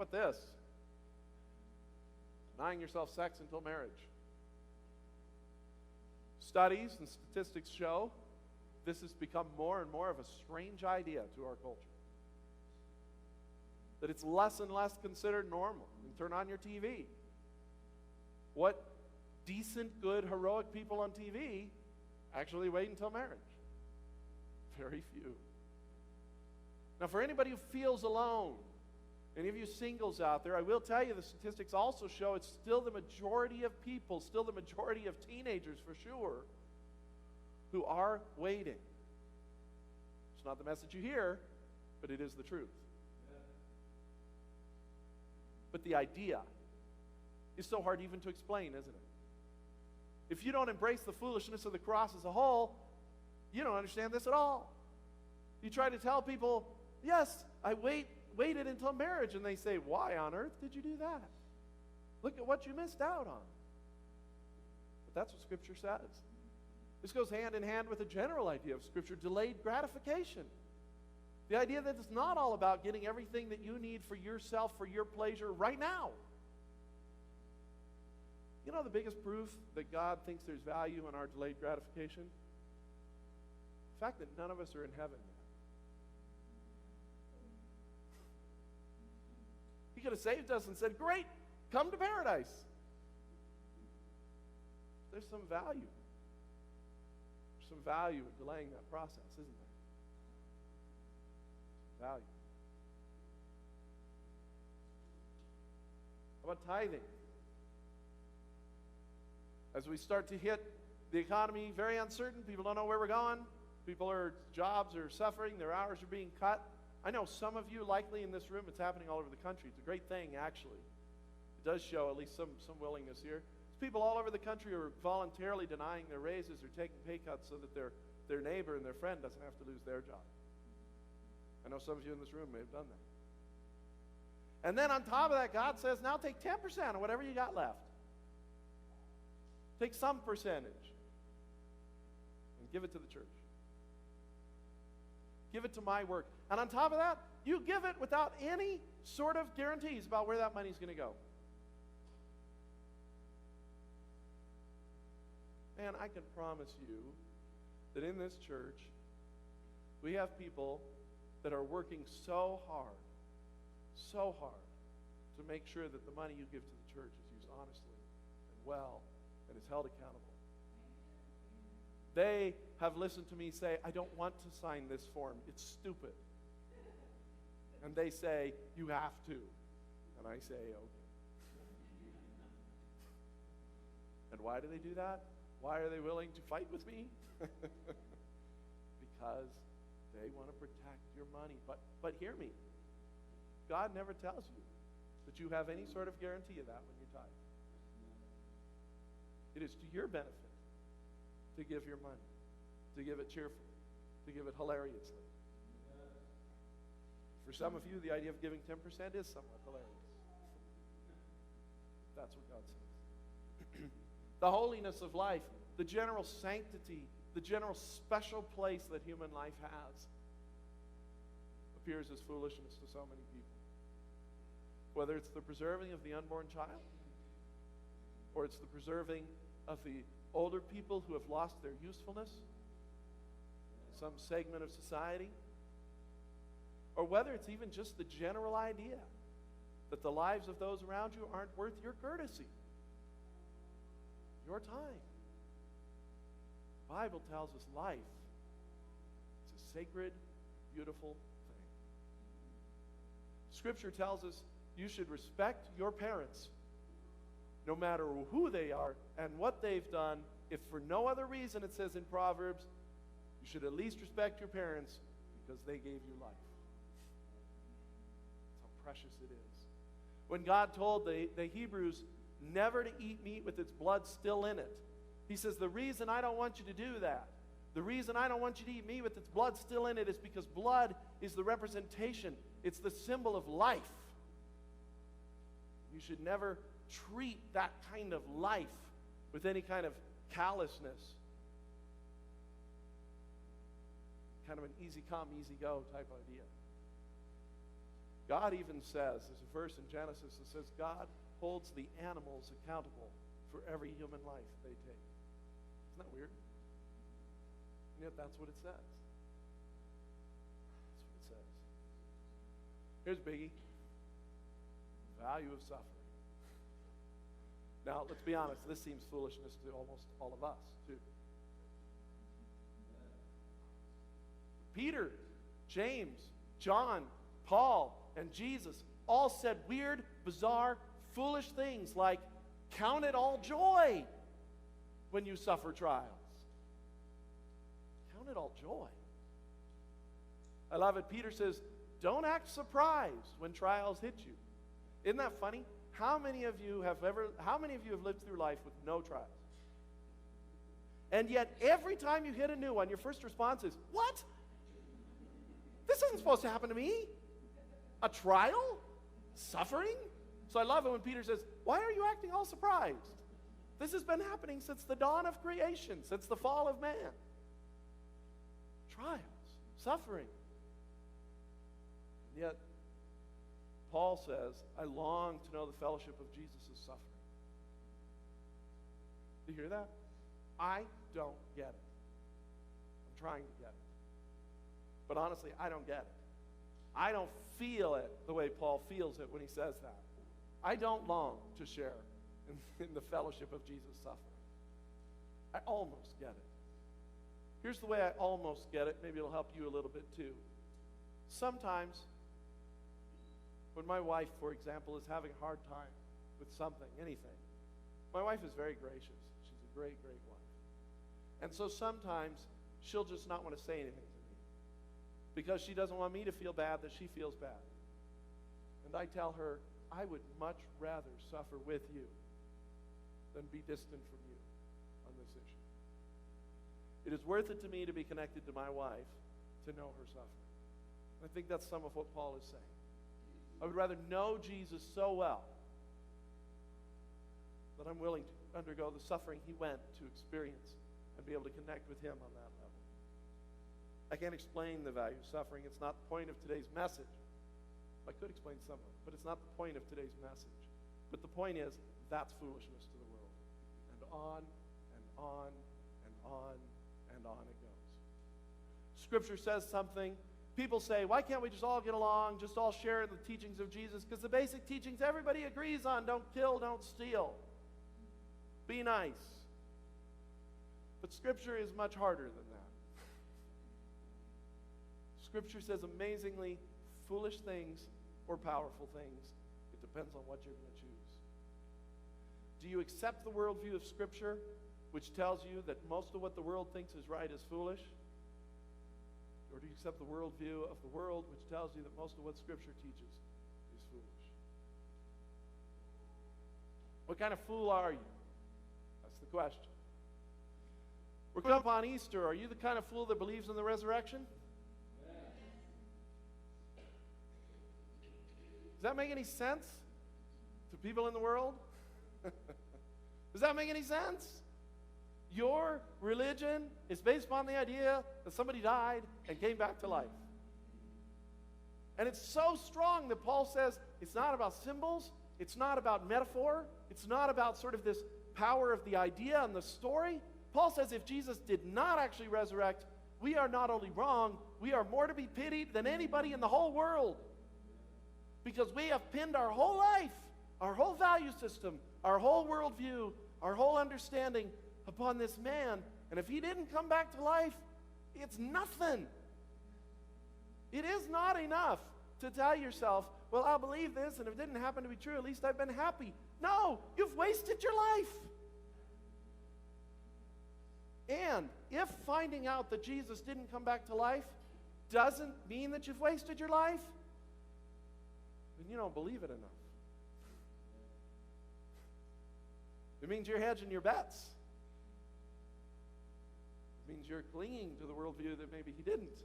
about this? Denying yourself sex until marriage. Studies and statistics show this has become more and more of a strange idea to our culture. That it's less and less considered normal. You turn on your TV. What decent, good, heroic people on TV actually wait until marriage? Very few. Now, for anybody who feels alone, any of you singles out there, I will tell you the statistics also show it's still the majority of people, still the majority of teenagers for sure, who are waiting. It's not the message you hear, but it is the truth. But the idea is so hard even to explain, isn't it? If you don't embrace the foolishness of the cross as a whole, you don't understand this at all. You try to tell people, yes, I waited until marriage, and they say, why on earth did you do that? Look at what you missed out on. But that's what Scripture says. This goes hand in hand with the general idea of Scripture, delayed gratification. The idea that it's not all about getting everything that you need for yourself, for your pleasure right now. You know the biggest proof that God thinks there's value in our delayed gratification? The fact that none of us are in heaven yet. He could have saved us and said, great, come to paradise. There's some value. There's some value in delaying that process, isn't there? Value. How about tithing? As we start to hit the economy very uncertain, people don't know where we're going. Jobs are suffering, their hours are being cut. I know some of you, likely in this room, it's happening all over the country. It's a great thing, actually. It does show at least some willingness here. There's people all over the country who are voluntarily denying their raises or taking pay cuts so that their neighbor and their friend doesn't have to lose their job. I know some of you in this room may have done that. And then on top of that, God says, now take 10% of whatever you got left. Take some percentage and give it to the church. Give it to my work. And on top of that, you give it without any sort of guarantees about where that money's going to go. And I can promise you that in this church, we have people that are working so hard to make sure that the money you give to the church is used honestly and well and is held accountable. They have listened to me say, I don't want to sign this form. It's stupid. And they say, you have to. And I say, okay. And why do they do that? Why are they willing to fight with me? Because they want to protect your money. But hear me. God never tells you that you have any sort of guarantee of that when you tithe. It is to your benefit to give your money, to give it cheerfully, to give it hilariously. For some of you, the idea of giving 10% is somewhat hilarious. That's what God says. The holiness of life, the general sanctity, the general special place that human life has appears as foolishness to so many people. Whether it's the preserving of the unborn child, or it's the preserving of the older people who have lost their usefulness, some segment of society, or whether it's even just the general idea that the lives of those around you aren't worth your courtesy, your time. The Bible tells us life is a sacred, beautiful thing. Scripture tells us you should respect your parents, no matter who they are and what they've done. If for no other reason, it says in Proverbs, you should at least respect your parents because they gave you life. That's how precious it is. When God told the Hebrews never to eat meat with its blood still in it, he says, the reason I don't want you to do that, the reason I don't want you to eat meat with its blood still in it is because blood is the representation. It's the symbol of life. You should never treat that kind of life with any kind of callousness. Kind of an easy come, easy go type idea. God even says, there's a verse in Genesis that says God holds the animals accountable for every human life they take. Isn't that weird? And yet that's what it says. That's what it says. Here's a biggie. Value of suffering. Now, let's be honest, this seems foolishness to almost all of us, too. Peter, James, John, Paul, and Jesus all said weird, bizarre, foolish things like, count it all joy when you suffer trials. Count it all joy. I love it. Peter says, don't act surprised when trials hit you. Isn't that funny? How many of you have lived through life with no trials? And yet, every time you hit a new one, your first response is, what? This isn't supposed to happen to me. A trial? Suffering? So I love it when Peter says, why are you acting all surprised? This has been happening since the dawn of creation, since the fall of man. Trials, suffering. And yet, Paul says, I long to know the fellowship of Jesus' suffering. Do you hear that? I don't get it. I'm trying to get it. But honestly, I don't get it. I don't feel it the way Paul feels it when he says that. I don't long to share in the fellowship of Jesus' suffering. I almost get it. Here's the way I almost get it. Maybe it'll help you a little bit too. Sometimes, when my wife, for example, is having a hard time with something, anything, my wife is very gracious. She's a great, great wife. And so sometimes she'll just not want to say anything to me because she doesn't want me to feel bad that she feels bad. And I tell her, I would much rather suffer with you than be distant from you on this issue. It is worth it to me to be connected to my wife to know her suffering. I think that's some of what Paul is saying. I would rather know Jesus so well that I'm willing to undergo the suffering he went to experience and be able to connect with him on that level. I can't explain the value of suffering. It's not the point of today's message. I could explain some of it, but it's not the point of today's message. But the point is, that's foolishness to the world. And on and on and on and on it goes. Scripture says something. People say, why can't we just all get along, just all share the teachings of Jesus? Because the basic teachings everybody agrees on: don't kill, don't steal, be nice. But Scripture is much harder than that. Scripture says amazingly foolish things or powerful things. It depends on what you're going to choose. Do you accept the worldview of Scripture, which tells you that most of what the world thinks is right is foolish? Or do you accept the worldview of the world, which tells you that most of what Scripture teaches is foolish? What kind of fool are you? That's the question. We're coming up on Easter. Are you the kind of fool that believes in the resurrection? Does that make any sense to people in the world? Does that make any sense? Your religion is based upon the idea that somebody died and came back to life. And it's so strong that Paul says it's not about symbols, it's not about metaphor, it's not about sort of this power of the idea and the story. Paul says if Jesus did not actually resurrect, we are not only wrong, we are more to be pitied than anybody in the whole world. Because we have pinned our whole life, our whole value system, our whole worldview, our whole understanding upon this man. And if he didn't come back to life, it's nothing. It is not enough to tell yourself, well, I'll believe this, and if it didn't happen to be true, at least I've been happy. No, you've wasted your life. And if finding out that Jesus didn't come back to life doesn't mean that you've wasted your life, then you don't believe it enough. It means you're hedging your bets. It means you're clinging to the worldview that maybe he didn't